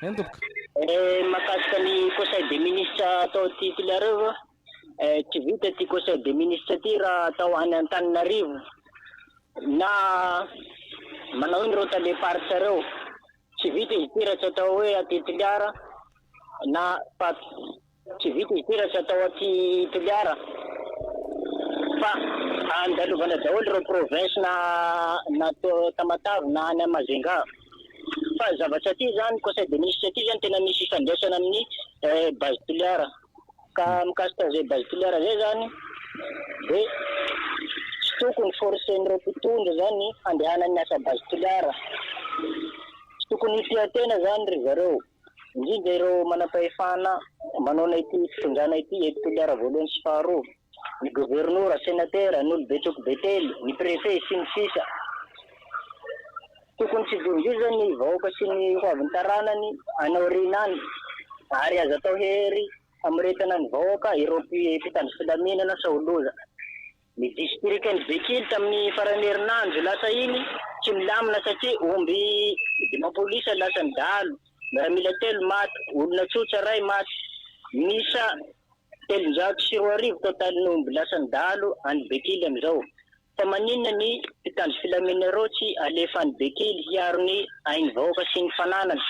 Entopoka. Mahakasika ny conseil des ministres atao titulaire tsy vita ty conseil des ministres ty raha atao any Antananarivo na manao iny reo tale party reo tsy vita izy ty raha tsy atao hoe atitiliara na tsy vita izy ty raha tsy atao atitiliara fa andalovana daholo reo province na Tamatavy na any Mazenga. Fa zavatra ty zany conseil des ministres ty zany tena misy ifandraisana amin'ny base tiliara ka mikasika zay base tiliara zay zany de tsy tokony forcen'ireo mpitondra zany andehanany asa base tiliara, tsy tokony fiatena zany ry zareo indrindra ireo manam-pahefana manao ity fitondrana ity tiliara voalohany sy faharoa, ny gouverneur, sénateur, ny olo betroko betely, ny préfet sy ny sisa. Tokony tsy donjo zany ny vahoaka sy ny hoavin'ny taranany anaoriana any ary azo atao hery amiretana ny vahoaka ireo mpitandro filaminana sa oloza. Ny distrikany Bekily tamin'ny farany herinandro lasa iny tsy milamina satria omby dimapolisa lasa nidalo, miaramila telo maty, olona tsotra ray maty, misa 304 totalin'ny omby lasa nidalo any Bekily amizao. Fa maninona ny mpitandro filaminana reo tsy alefa ny Bekily hiaro ny ainy vahoaka sy ny fananany.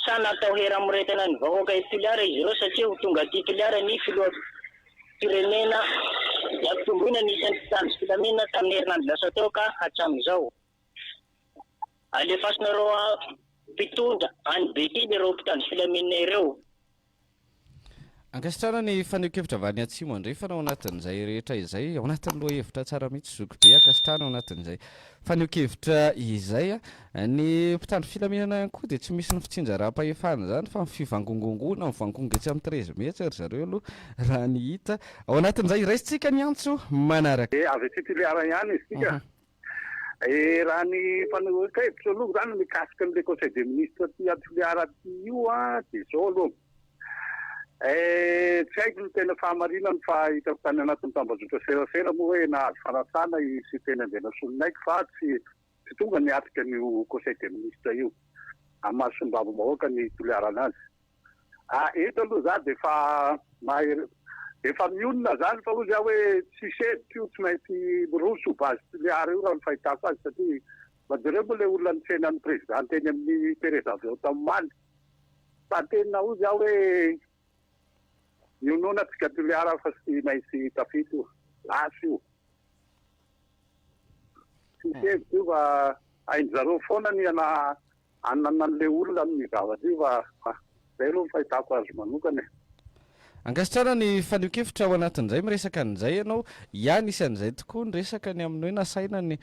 Sa natao hery amiretana ny vahoaka tituliara izy ireo satria ho tonga tituliara ny filoha firenena ampitomboina ny isan'ny mpitandro filaminana tamin'ny herinandro lasa teo ka hatramin'izao. Alefasinareo mpitondra any Bekily ireo mpitandro filaminana ireo. Ankasitrana ny faneho-kevitra avy any atsimo Andry fa ao anatin'izay rehetra izay ao anatin'ny lohahevitra tsara mihitsy zoko be ankasitrana ao anatin'izay faneho-kevitra izay ny mpitandro filaminana ihany koa dia tsy misy ny fitsinjaram-pahefana zany fa fivangongongona mivangonga etsy amin'ny 13 metsy ry zareo aloha raha ny hita ao anatin'izay raisitsika ny antso manaraka avy tituliara ihany isika raha ny faneho-kevitra aloha zany mikasika an'ilay conseil des ministres ty tituliara ty io dia zao aloha tsy haiko ny tena fahamarinany fa hitako tany anatin'ny tambazotra serasera moa hoe nahazo fanasana sy tena andena solonaiky fa tsy tonga niatrika n'io conseil des ministres io amin'ny mahasombavim-bahoaka ny toliara anazy. Eto aloha za dia efa mionona zany fa ozy aho hoe tsy seditra io tsy maintsy roso base toliara io raha ny fahitako azy satria madireo moa ilay olona nitsenan'ny président teny amin'ny Tereza avy eo tamin'Maly fa tena ozy aho hoe mionona tsika toliara fa tsy maintsy tafito lasy io. Tsy seditra io fa hain'zareo foana ny anan'ilay olona amin'ny zavatra io fa zay aloha ny fahitako azy manokana. Ankasitrana ny faneho-kevitra ao anatin'izay miresaka an'izay ianao ihany isan'izay tokoa ny resaka ny amin'ny hoe nasaina ny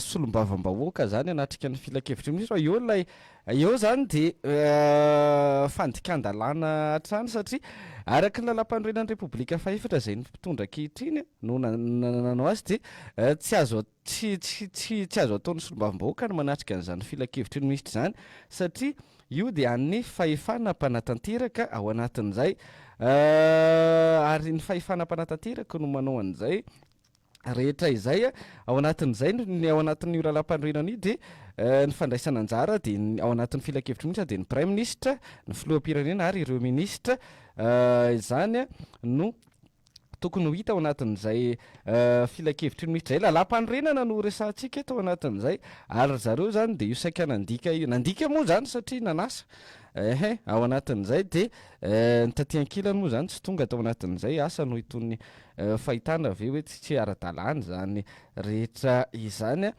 solombavam-bahoaka zany anatrika ny filakevitra misy fa eo zany dia fandikan-dalàna hatrany satria araka ny lalam-panorenan'ny repoblika fahefatra izay ny mpitondra ankehitriny no nanao azy dia tsy azo ataon'ny solombavam-bahoaka no manatrika an'izany filakevitry ny misitra zany satria io dia an'ny fahefana mpanatanteraka ao anatin'izay ary ny fahefana mpanatanteraka no manao an'izay rehetra izay ao anatin'izay ao anatin'ny lalam-panorenana io dia ny fandraisana anjara dia ao anatin'ny filakevitry ministra dia ny prime ministre ny filoham-pirenena ary ireo ministra izany no tokony ho hita ao anatin'izay filakevitry ministra zay lalam-panorenana no resantsika eto ao anatin'izay ary zareo zany dia io saika nandika moa zany satria nanasa ao anatin'izay dia ny taty ankilany moa zany tsy tonga tao anatin'izay asa no itony fahitana avy hoe tsy ara-dalàna zany rehetra izany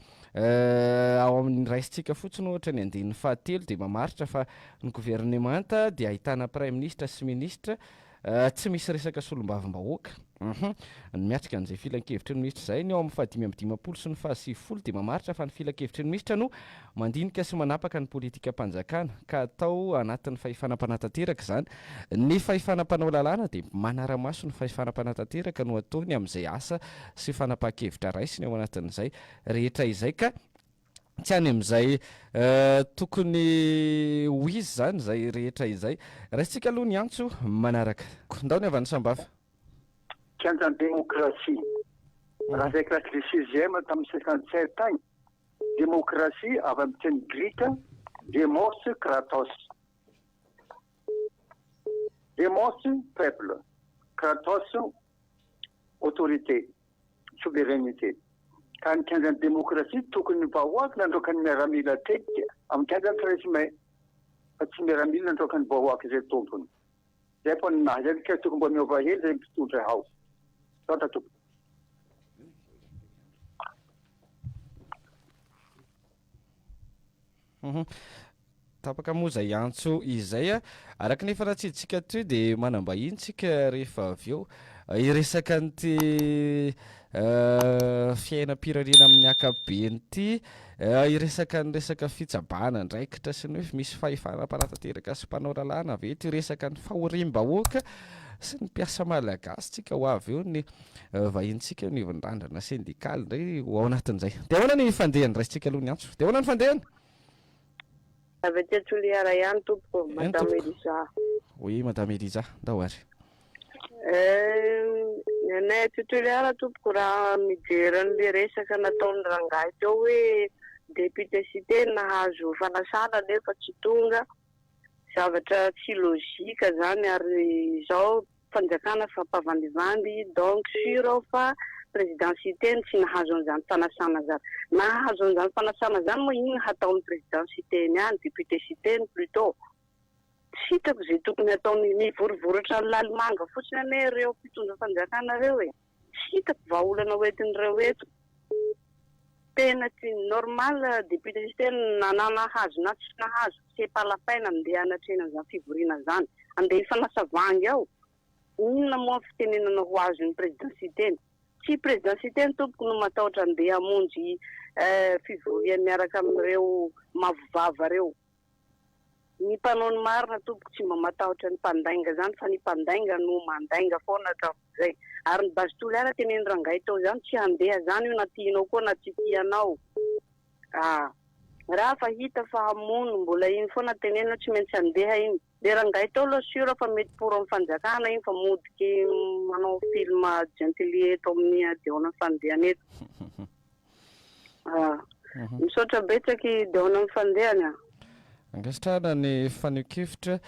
ao amin'ny raisitsika fotsiny ohatra ny 9 dia mamaritra fa ny gouvernemanta dia ahitana prime ministre sy ministre tsy misy resaka solombavam-bahoaka ny miatrika an'izay filakevitry ny ministra zay ny ao amin'ny 550 sy ny 700 dia mamaritra fa ny filakevitry ny ministra no mandinika sy manapaka ny politika mpanjakana ka atao anatin'ny fahefana-panatanteraka zany ny fahefana-panao lalàna dia manara-maso ny fahefana-panatanteraka no ataony amin'izay asa sy fanapahan-kevitra raisiny ao anatin'izay rehetra izay ka tsy any amin'izay tokony ho izy zany zay rehetra izay raisitsika aloha ny antso manaraka ndao ny avany sambafa kianjan'ny démocratie raha zay classe de 6e tamin'ny 57 agny démocratie avy amin'ny teny grika demos kratos démontre peuple, kratos autorité, souveraineté. Ka ny kianjan'ny démocratie tokony vahoaka nandroaka ny miaramila tetika amin'ny kianjan'ny 13 mai fa tsy miaramila nandroaka ny vahoaka izay tompony. Zay po ninahy zay ka tokony mba miova hely zay mpitondra ao. Tota tompony. Tapaka moa zay antso izay araka nefa ratsiditsika toy dia manambahintsika rehefa avy eo iresaka an'ity fiainam-pirenena amin'ny akabeny ity iresaka ny resaka fitsabana ndraikitra sy ny hoe misy fahefana-paratateraka sy mpanao lalàna ve ity iresaka ny fahoriam-bahoaka sy ny mpiasa malagasy tsika ho avy eo ny vahintsika ny vanrandrana sindikaly ndray ao anatin'izay. Dia ahoana ny fandehany raisitsika aloha ny antso? Dia ahoana ny fandehany? Avy aty Toliara ihany tompoko, Madame Elisa. Oui, Madame Elisa, ndao ary. Nenay aty Toliara tompoko raha mijery an'le resaka nataony rangahy teo hoe député cité nahazo fanasana nefa tsy tonga. Zavatra tsy logika zany ary izao fanjakana fampavandivandy donc sûr aho fa présidentité tsy nahazo an'izany fanasana zany. Nahazo an'izany fanasana zany moa iny hataon'ny présidentité ihany, député cité plutôt. Tsy hitako zay tokony ataony mivorivoritra ny lalimanga fotsiny ane ireo mpitondra fanjakana reo e. Tsy hitako vahaolana hoentin'ireo eto. Tena tsy normal député cité nahazo na tsy nahazo. C'est pas la peine andeha anatrena an'izany fivoriana zany. Andeha hifanasa vangy ao. Inona moa fitenenana ho azon'ny présidentité? Tsy présidentité ny tompoko no matahotra andeha hamonjy fivoriana miaraka amin'ireo mavovava reo. Ny mpanao ny marina tompoko tsy mba matahotra ny mpandainga zany fa ny mpandainga no mandainga foana hatramin'izay. Ary ny base Toliara teneny rangahy tao zany tsy handeha zany io na tianao koa na tsy tianao. Raha fa hita fa hamono mbola iny foana tenena tsy maintsy handeha iny. Le rangahy tao aloha sûr fa mety poro amin'ny fanjakana iny fa modiky manao film gentili eto amin'ny deona fandehana eto. Misaotra betsaky deona fandehana. Angasitrana ny faneho-kevitra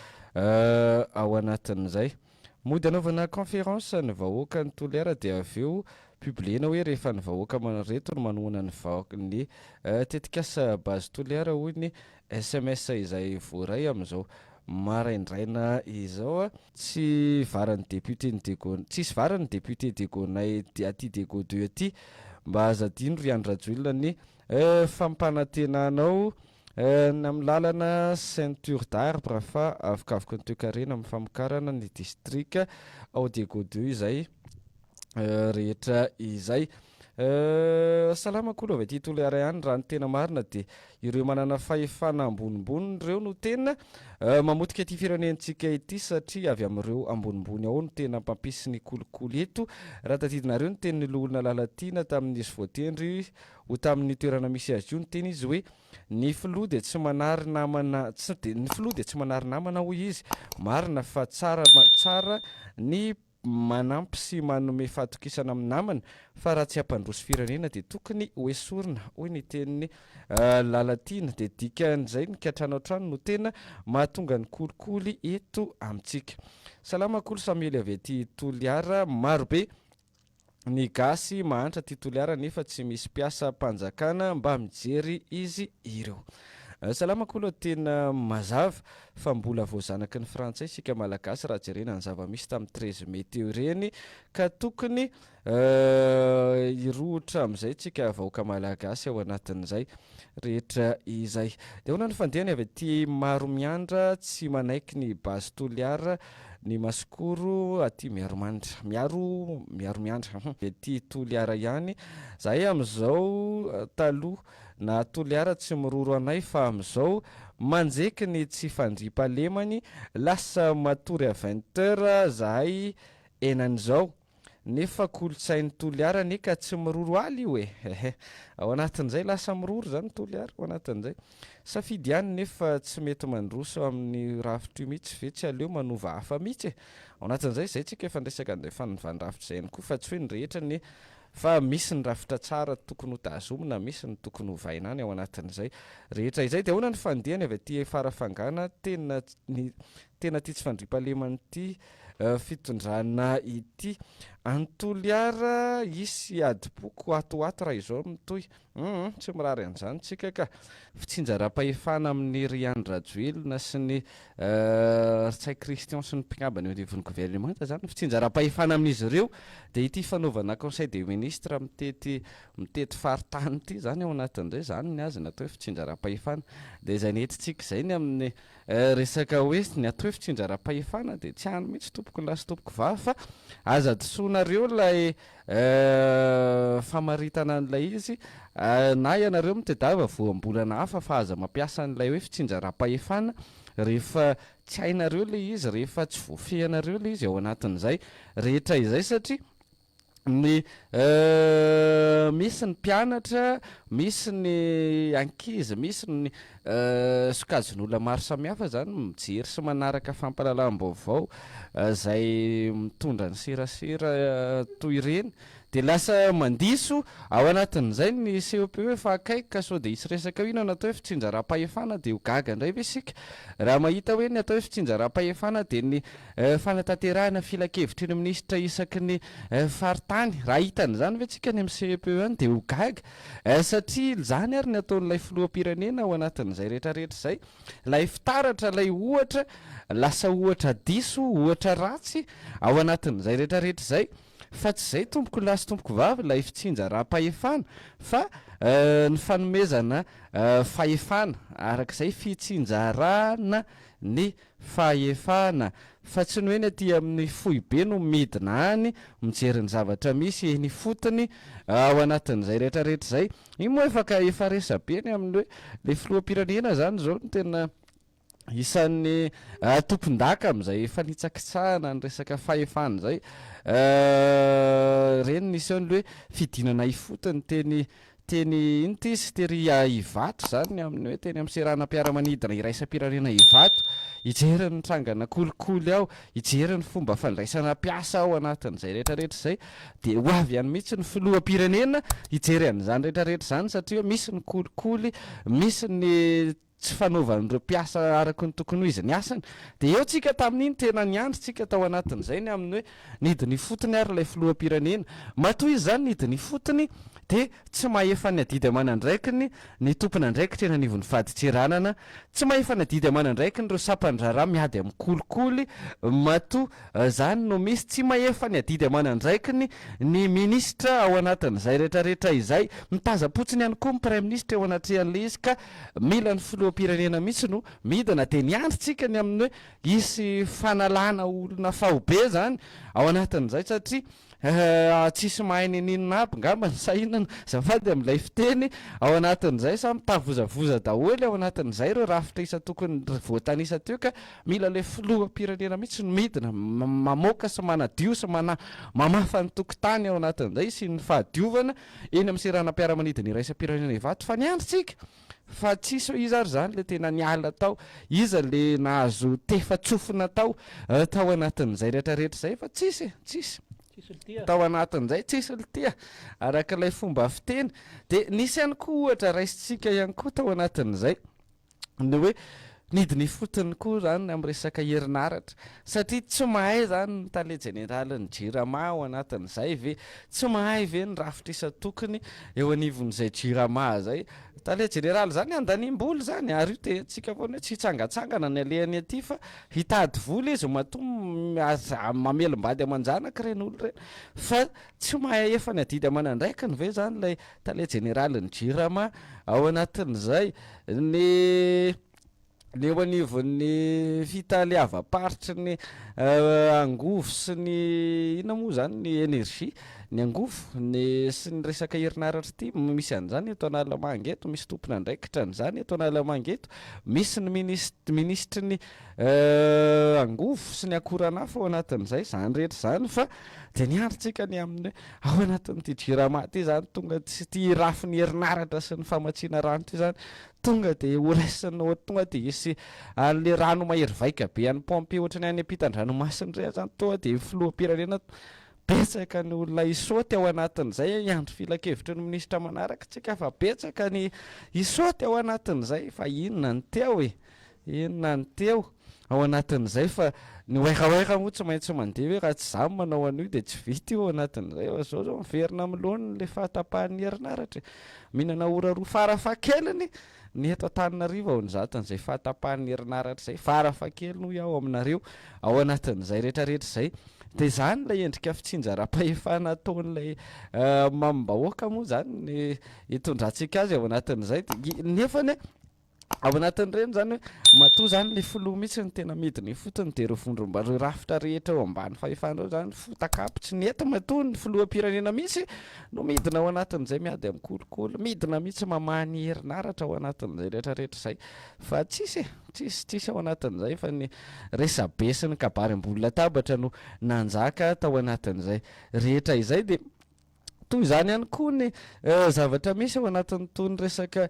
ao anatin'izay. Mody anaovana conférence ny vahoaka ny Toliara dia avy eo publiena hoe rehefa ny vahoaka reto no manohana ny tetikasa base Toliara hoy ny SMS izay voaray amin'izao maraindraina izao tsy varan'ny député tsisy varan'ny député Degonay aty Degodo aty mba azadino ry Andry Rajoelina ny fampanantenanao amin'ny lalana ceinture d'arbre fa avokavoka ny toekarena amin'ny famokarana ny distrika ao Degodo izay rehetra izay. Salama koa avy aty Toliara ihany raha ny tena marina dia ireo manana fahefana ambonimbony ireo no tena mamotika ity firenentsika ity satria avy amin'ireo ambonimbony ao no tena mpampisy ny kolikoly eto. Raha tadidinareo ny teny lohana lalatiana tamin'izy voatendry ho tamin'ny toerana misy azy io ny teny izy hoe ny filoha dia tsy manary namana ny filoha dia tsy manary namana hoy izy. Marina fa tsara ny manampy sy manome fahatokisana amin'ny namana fa raha tsy hampandroso firenena dia tokony hoesorina hoy ny tenin'ny lalatiana dia dikan'izay ny katrano trano no tena mahatonga ny kolikoly eto amintsika. Salama kolo Samuel avy aty Toliara marobe ny Gasy mahantra aty Toliara nefa tsy misy mpiasa mpanjakana mba mijery izy ireo. Salama kolo tena mazava fa mbola voazanaky ny frantsay sika malagasy raha jerena ny zava-misy tamin'ny 13 mai teo ireny ka tokony irohotra amin'izay tsika vahoaka malagasy ao anatin'izay rehetra izay. Dia hoana ny fandehany avy aty maro miandra tsy manaiky ny base Toliara ny masikoro aty miaro miandra aty Toliara ihany zahay amin'izao taloha na Toliara tsy miroro anay fa amin'izao manjeky ny tsy fandriampalemany lasa matory à 20h zahay enan'izao nefa kolotsain'ny Toliara neka tsy miroro aly io ao anatin'izay lasa miroro zany Toliara ao anatin'izay safidy ihany nefa tsy mety mandroso amin'ny rafitra io mihitsy ve tsy aleo manova hafa mihitsy ao anatin'izay zay tsika efa ndresaka andefa nyvandrafitra zay ihany koa fa tsy hoe ny rehetra ny fa misy ny rafitra tsara tokony ho tazomina misy ny tokony ho vaina any ao anatin'izay rehetra izay dia hoana ny fandehany avy aty farafangana tena ny tena ty tsy fandriampahalemana ity fitondrana ity antoliara isy adiboko atoato raha izao mitoy tsy mirary an'izany tsika ka fitsinjaram-pahefana amin'ny ry Andry Rajoelina sy ny Tsay Christian sy ny mpikambana eo anivon'ny gouvernemanta zany fitsinjaram-pahefana amin'izy ireo dia ity fanaovana conseil des ministres mitety faritany ity zany ao anatin'izay zany ny azy natao hoe fitsinjaram-pahefana dia izay nentintsika izay ny amin'ny resaka hoe ny atao hoe fitsinjaram-pahefana dia tsy hany mihitsy tompoko lahy sy tompoko vavy fa aza disoinareo ilay famaritana an'ilay izy na ianareo mitedava voambolana hafa fa aza mampiasa an'ilay hoe fitsinjaram-pahefana rehefa tsy hainareo ilay izy rehefa tsy voafehanareo ilay izy ao anatin'izay rehetra izay satria ny misy ny mpianatra misy ny ankizy misy ny sokajin'olona maro samihafa zany mijery sy manaraka fampahalalam-baovao zay mitondra ny serasera toy ireny dia lasa mandiso ao anatin'izay ny CEP hoe fa akaiky ka sao dia hisy resaka ino natao hoe fitsinjaram-pahefana dia ho gaga indray ve isika raha mahita hoe ny atao hoe fitsinjaram-pahefana dia ny fanatanterahana filakevitry ny minisitra isaky ny faritany raha hitan'izany ve tsika ny amin'ny CEP any dia ho gaga satria zany ary ny ataon'ilay filoham-pirenena ao anatin'izay rehetrarehetra izay ilay fitaratra ilay ohatra lasa ohatra diso ohatra ratsy ao anatin'izay rehetrarehetra izay fa tsy izay tompoko lahy sy tompoko vavy ilay fitsinjaram-pahefana fa ny fanomezana fahefana arak'izay fitsinjarana ny fahefana fa tsy ny hoe ny aty amin'ny foibe no midina any mijery ny zavatra misy eny fotony ao anatin'izay rehetrarehetra izay iny moa efa efa resabe ny amin'ny hoe le filoham-pirenena zany zao no tena isan'ny tompon-daka amin'izay fanitsakitsahana ny resaka fahefana izay reny nisy an'le hoe fidinana ifotony teny iny ty sy tery ivato zany amin'ny hoe teny amin'ny seranam-piaramanidina iraisam-pirenena ivato hijery ny trangana kolikoly ao hijery ny fomba fandraisana mpiasa ao anatin'izay rehetrarehetra izay dia ho avy ihany mihitsy ny filoham-pirenena hijery an'izany rehetrarehetra izany satria misy ny kolikoly misy ny tsy fanaovan'ireo mpiasa araka ny tokony ho izy ny asany dia eo tsika tamin'iny tena niandry tsika tao anatin'izay ny amin'ny hoe nidiny fotony ary ilay filoham-pirenena matoy izy zany nidiny fotony dia tsy mahefa ny adidy amanandraiky ny tompona andraikitra eny anivon'ny faditseranana tsy mahefa ny adidy amanandraiky nyreo sapan-draharaha miady amin'ny kolikoly mato zany no misy tsy mahefa ny adidy amanandraiky ny ministra ao anatin'izay rehetrarehetra izay mitaza-potsiny ihany koa ny prime ministre eo anatrehan'le izy ka mila ny filoham-pirenena mihitsy no midina dia niandrytsika ny amin'ny hoe isy fanalana olona fahobe zany ao anatin'izay satria tsisy mahay ny ninona aby ngamba ny sahinana zafady amin'ilay fiteny ao anatin'izay sa mitavozavoza daholo ao anatin'izay ireo rafitra isa tokony voatanisa teo ka mila le filoham-pirenena mihitsy no midina mamoaka sy manadio sy mamafa ny tokotany ao anatin'izay sy ny fahadiovana eny amin'ny seranam-piaramanidina iraisam-pirenena ivato fa niandrytsika fa tsisy hoe izy ary zany le tena niala tao iza le nahazo tefa-tsofina tao anatin'izay rehetrarehetra izay fa tsisy tao anatin'izay tsisy litia araka ilay fomba fiteny dia nisy ihany koa ohatra raisitsika ihany koa tao anatin'izay ny hoe nidiny fotony koa zany amin'ny resaka herinaratra satria tsy mahay zany ny tale jeneraly ny jirama ao anatin'izay ve tsy mahay ve ny rafitra isa tokony eo anivon'izay jirama zay tale jeneraly zany andanimboly zany ary io te tsika foana hoe tsy hitsangatsangana ny alehany aty fa hitady vola izy mato mamelombady amanjanaka ireny olo ireny fa tsy mahay efa ny adidy amanandraikiny ve zany ilay tale jeneraly ny jirama ao anatin'izay ny eo anivon'ny fitaleava-paritry ny angovo sy ny ina moa zany ny energie ny angovo sy ny resaka herinaratra ity misy an'izany eto Analamanga eto misy tompona andraikitra an'izany eto Analamanga eto misy ny ministry ny angovo sy ny akoranafa ao anatin'izay zany rehetra zany fa dia niandrytsika ny amin'ny ao anatin'ity jirama ty zany tonga tsy ty rafin'ny herinaratra sy ny famatsiana rano ty zany tonga dia horaisina tonga dia isy an'le rano mahery vaika be an'ny pompe ohatrany any ampitan-dranomasiny ireny zany tonga dia filoham-pirenena betsaka ny olona isaoty ao anatin'izay iandro filakevitry ny minisitra manaraka tsika fa betsaka ny isaoty ao anatin'izay fa inona ny teo ao anatin'izay fa ny oaikaoaika moa tsy maintsy mandeha hoe raha tsy za manao an'io dia tsy vita io ao anatin'izay zao zao miverina miloana le fahatapahan'ny herinaratra mihinana ora roa farafahakeliny ny eto Antananarivo ao ny zatan'izay fahatapahan'ny herinaratra izay farafahakeliny hoy aho aminareo ao anatin'izay rehetrarehetra izay dia zany ilay endrika fitsinjaram-pahefana ataon'ilay mamim-bahoaka moa zany ny hitondrantsika azy ao anatin'izay nefany ao anatin'ireny zany hoe matoa zany le filoha mihitsy ny tena midiny fotony dia ireo vondrombareo rafitra rehetra ao ambany fahefana ao zany fotakapitsy ny eto matoa ny filoham-pirenena mihitsy no midina ao anatin'izay miady amin'ny kolokolo midina mihitsy mamany herinaratra ao anatin'izay rehetrarehetra izay fa tsisy ao anatin'izay fa ny resabe sy ny kabary ambony latabatra no nanjaka tao anatin'izay rehetra izay dia toy zany ihany koa ny zavatra misy ao anatin'ny tony resaka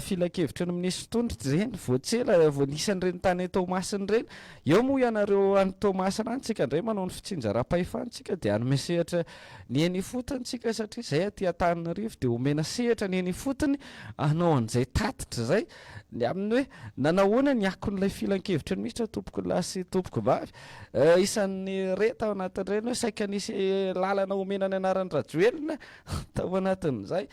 filakevitra ny minisitry tondry ireny voatsela voanisan'ireny tany Tomasiny ireny eo moa ianareo any Tomasina any tsika indray manao ny fitsinjaram-pahefantsika dia hanome sehatra ny eny fotony tsika satria izay aty Antananarivo dia omena sehatra ny eny fotony hanao an'izay tatitra izay ny amin'ny hoe nanahoana ny akon'ilay filan-kevitra ny minisitra tompoko lahy sy tompoko vavy isan'ny reta ao anatin'ireny hoe saika nisy lalana omena ny anaran'ny Rajoelina tao anatin'izay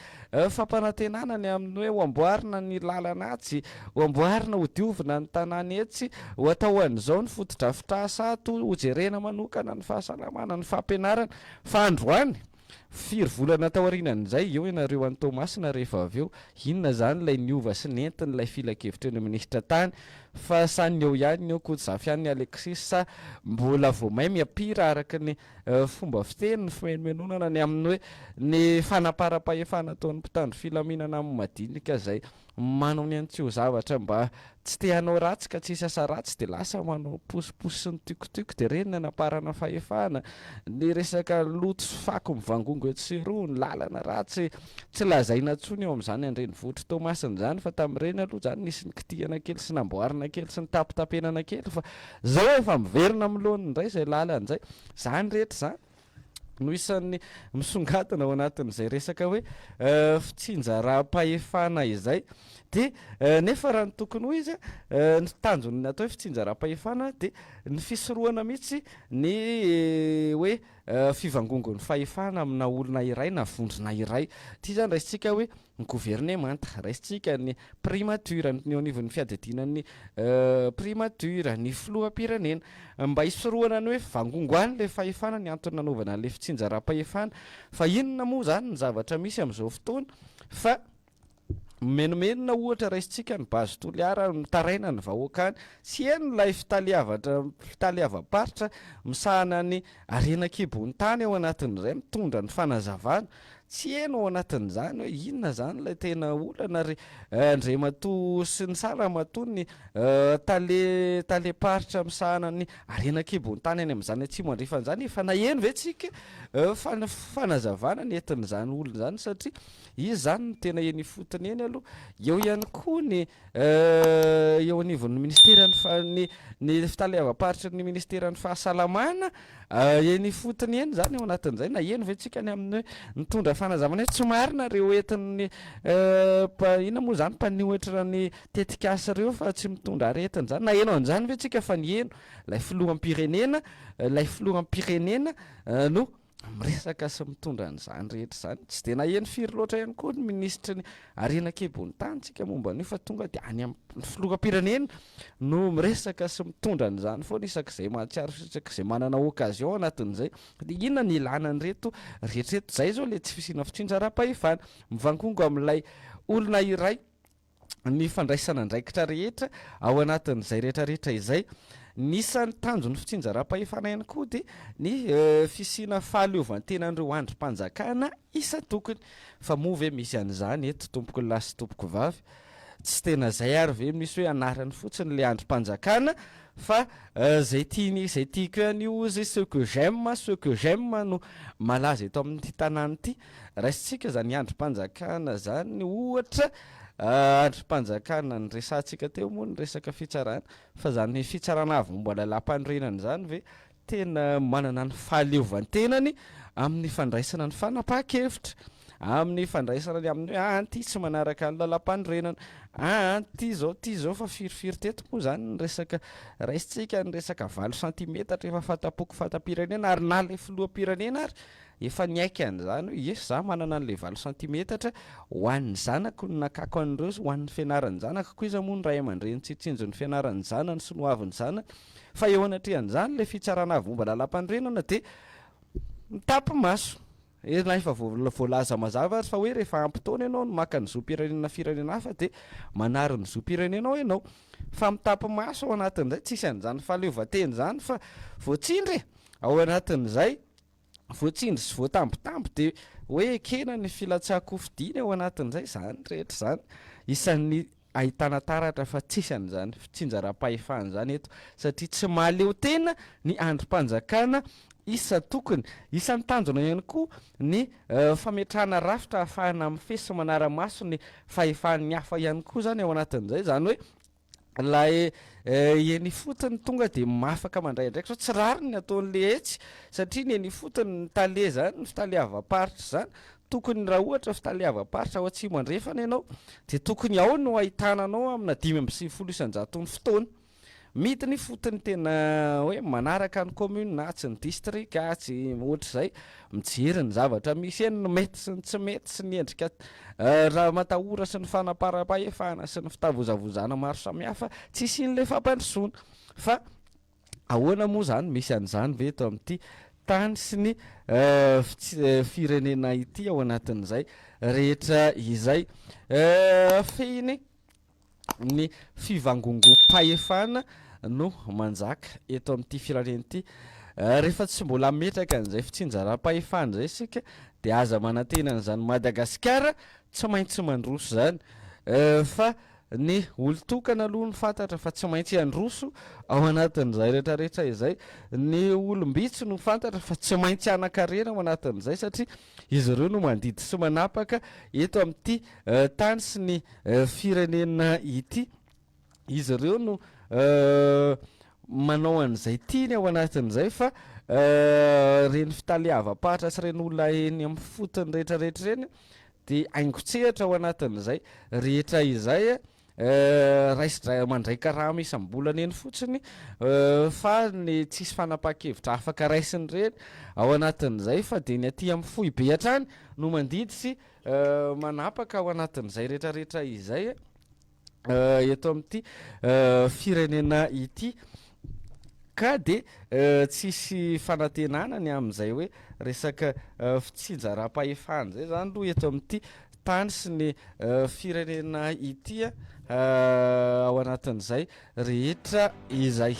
fampanantenana ny amin'ny hoe ho amboarina ny lalana-tsy ho amboarina ho diovina ny tanàna etsy ho atao an'izao ny fotodrafitrasa ato ho jerena manokana ny fahasalamana ny fampianarana fa androany firy volana tao aorianan'izay eo ianareo any Tomasina rehefa avy eo inona zany ilay niova sy nentin'ilay filakevitra ny minisitra tany fa sany eo ihany eo Koto-Zafian'ny Alexis sa mbola vao may miapira araka ny fomba fiteny ny fimenonana ny amin'ny hoe ny fanapara-pahefana ataon'ny mpitandro filaminana amin'ny madinika izay manao ny antsio zavatra mba tsy te hanao ratsy ka tsisy asa ratsy dia lasa manao posiposy sy ny tikotiko dia reny anaparana fahefana ny resaka loto sy fako mivangongo eto sy roa ny lalana ratsy tsy lazaina ntsony eo amin'izany andrenivohitra Tomasina izany fa tamin'ireny aloha zany nisy ny kitihana kely sy namboarina kely sy ny tapitapenana kely fa zao efa miverina miloana indray izay lalan'izay zany rehetra zany no isan'ny misongadina ao anatin'izay resaka hoe fitsinjaram-pahefana izay dia nefa raha ny tokony ho izy ny tanjony atao hoe fitsinjaram-pahefana dia ny fisorohana mihitsy ny hoe fivangongon'ny fahefana amina olona iray na vondrona iray ity zany raisitsika hoe ny gouvernemanta raisitsika ny primature ny anivon'ny fiadidinan'ny primature ny filoham-pirenena mba hisorohana ny hoe vangongoany le fahefana ny antony nanaovana le fitsinjaram-pahefana fa inona moa zany ny zavatra misy amin'izao fotoana fa menomenona ohatra raisitsika ny bazy toliara mitaraina ny vahoaka any sy eny ilay fitaliava-paritra misahana ny arenan-kibony tany ao anatin'izay mitondra ny fanazavana tsy eno ao anatin'izany hoe inona zany ilay tena olana ry Andriamatoa sy ny Saramatoa ny tale-paritra misahana ny arenan-kibony tany any amin'izany atsimo andrifan'izany efa naheno ve tsika fanazavana ny entin'izany olona zany satria izy zany ny tena eny fotony eny aloha eo ihany koa ny eo anivon'ny ministerany ny fitaliava-paritra ny ministeran'ny fahasalamana eny fotony eny zany eo anatin'izay na eno ve tsika ny amin'ny hoe nitondra fanazavana hoe tsy marina reo entin'ny ina moa zany mpanihoatra ny tetikasa reo fa tsy mitondra aretiny zany na eno an'izany ve tsika fa ny eno lay filohampirenena no miresaka sy mitondra an'izany rehetra zany tsy dia naheno firy loatra ihany koa ny ministra ny arenan-kibony tany tsika momba an'io fa tonga dia any amin'ny filoham-pirenena no miresaka sy mitondra an'izany foana isak'izay mahatsiaro isak'izay manana okazion anatin'izay dia inona ny ilana an'ireto rehetrareto zay zao le tsy fisiana fitsinjaram-pahefana mivangongo amin'ilay olona iray ny fandraisana andraikitra rehetra ao anatin'izay rehetrarehetra izay nisan'ny tanjony fitsinjaram-pahefana ihany koa dia ny fisiana fahaleovantenan'ireo andrim-panjakana isa-tokony fa moa ve misy an'izany eto tompoko lahy sy tompoko vavy tsy tena zay ary ve misy hoe anarany fotsiny le andrim-panjakana fa zay tiako ihany ozy ce que j'aime no malaza eto amin'ny tanàna ity raisitsika zany andrim-panjakana zany ohatra andrim-panjakana ny resantsika teo moa ny resaka fitsarana fa zany fitsarana avy momba lalam-panorenana zany ve tena manana ny fahaleovantenany amin'ny fandraisana ny fanapahan-kevitra amin'ny fandraisana amin'ny anty tsy manaraka ny lalam-pandrenana ty zao fa firifiry teto moa zany ny resaka raisitsika ny resaka 20 cm efa fatapoko fatapirenena ary na le filohampirenena ary efa niaiky an'izany hoe yes za manana an'le 20 cm ho an'ny zanako ny nakako an'ireo ho an'ny fianarany zanaka koa izy moa ny ray aman-dreny tsitsinjo ny fianarany zanany sy no aviny zana fa eo anatrehan'izany le fitsarana vomba lalam-pandrenana dia mitapy maso na efa voalaza mazava ary fa hoe rehefa ampitaona ianao no maka ny zoam-pirenena firenena hafa dia manary ny zoam-pirenenao ianao fa mitapy maso ao anatin'izay tsisy an'izany fahaleovan-teny zany fa voatsindry ao anatin'izay voatsindry sy voatambitamby dia hoe kena ny filatsako fidiny ao anatin'izay zany rehetra zany isan'ny ahitana taratra fa tsisy an'izany fitsinjara-pahefana zany eto satria tsy mahaleo tena ny androm-panjakana isa tokony isan'ny tanjona ihany koa ny fametrahana rafitra ahafahana mifesy manara-maso ny fahefan'ny hafa ihany koa zany ao anatin'izay zany hoe lay eny fotony tonga dia mafaka mandray ndraiky so tsy rary ny ataon'le etsy satria ny eny fotony ny tale zany ny fitaleava-paritra zany tokony raha ohatra fitaleava-paritra ao atsimo andrefana ianao dia tokony ao no ahitananao amina 520 isan-jaton'ny fotoana mity ny fotony tena hoe manaraka ny commune na tsy ny district tsy ohatr'izay mijery ny zavatra misy eny ny mety sy ny tsy mety sy ny endrika raha matahora sy ny fanapara-pahefana sy ny fitavozavozana maro samihafa tsisy n'le fampandrosoana fa ahoana moa zany misy an'izany ve eto amin'ity tany sy ny firenena ity ao anatin'izay rehetra izay fehiny ny fivangongo-pahefana no manjaka eto amin'ity firenena ity rehefa tsy mbola metraka an'izay fitsinjara-pahefana zay isika dia aza manantena n'izany Madagascar tsy maintsy mandroso zany fa ny olo-tokana aloha ny fantatra fa tsy maintsy androso ao anatin'izay rehetrarehetra izay ny olom-bitsy no fantatra fa tsy maintsy anakarena ao anatin'izay satria izy ireo no mandidy sy manapaka eto amin'ity tany sy ny firenena ity izy ireo no manao an'izay tiany ao anatin'izay fa reny fitaleava-pahitra sy reny olona eny amin'ny fotony rehetrarehetra reny dia aingotsehatra ao anatin'izay rehetra izay raisy mandraika raha isam-bolana eny fotsiny fa ny tsisy fanapa-kevitra afaka raisiny reny ao anatin'izay fa dia ny aty amin'ny fohy be hatrany no mandidy sy manapaka ao anatin'izay rehetrarehetra izay eto amin'ity firenena ity ka dia tsisy fanantenana ny amin'izay hoe resaka fitsinjara-pahefana zay zany aloha eto amin'ity tany sy ny firenena ity ao anatin'izay rehetra izay